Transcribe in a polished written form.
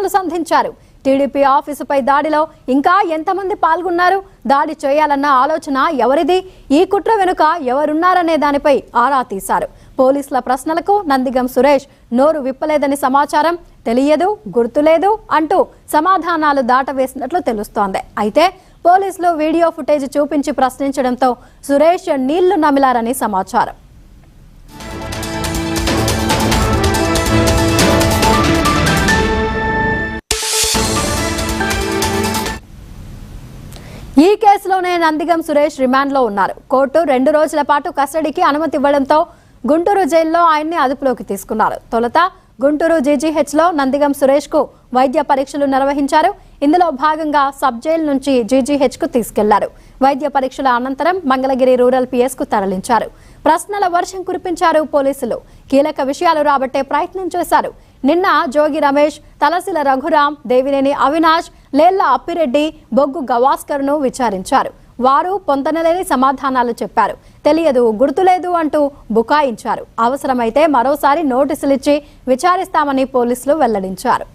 సంధించారు. TDP ఆఫీసుపై దాడిలో ఇంకా ఎంతమంది పాల్గొన్నారు, దాడి చేయాలన్న ఆలోచన ఎవరిది, ఈ కుట్ర వెనుక ఎవరున్నారనే దానిపై ఆరా తీశారు. పోలీసుల ప్రశ్నలకు నందిగం సురేష్ నోరు విప్పలేదని సమాచారం. తెలియదు, గుర్తులేదు అంటూ సమాధానాలు దాటవేసినట్లు తెలుస్తోంది. అయితే పోలీసులు వీడియో ఫుటేజ్ చూపించి ప్రశ్నించడంతో సురేష్ నీళ్లు నమిలారని సమాచారం. ఈ కేసులోనే నందిగం సురేష్ రిమాండ్లో ఉన్నారు. కోర్టు 2 రోజుల పాటు కస్టడీకి అనుమతి ఇవ్వడంతో గుంటూరు జైల్లో ఆయన్ని అదుపులోకి తీసుకున్నారు. తొలుత గుంటూరు జీజీహెచ్లో నందిగం సురేష్ కు వైద్య పరీక్షలు నిర్వహించారు. ఇందులో భాగంగా సబ్ జైలు నుంచి జీజీహెచ్ కు తీసుకెళ్లారు. వైద్య పరీక్షల అనంతరం మంగళగిరి రూరల్ పిఎస్ కు తరలించారు. ప్రశ్నల వర్షం కురిపించారు పోలీసులు. కీలక విషయాలు రాబట్టే ప్రయత్నం చేశారు. నిన్న జోగి రమేష్, తలసిల రఘురాం, దేవినేని అవినాష్, లేళ్ల అప్పిరెడ్డి, బొగ్గు గవాస్కర్ ను విచారించారు. వారు పొందనలేని సమాధానాలు చెప్పారు. తెలియదు, గుర్తులేదు అంటూ బుకాయించారు. అవసరమైతే మరోసారి నోటీసులిచ్చి విచారిస్తామని పోలీసులు వెల్లడించారు.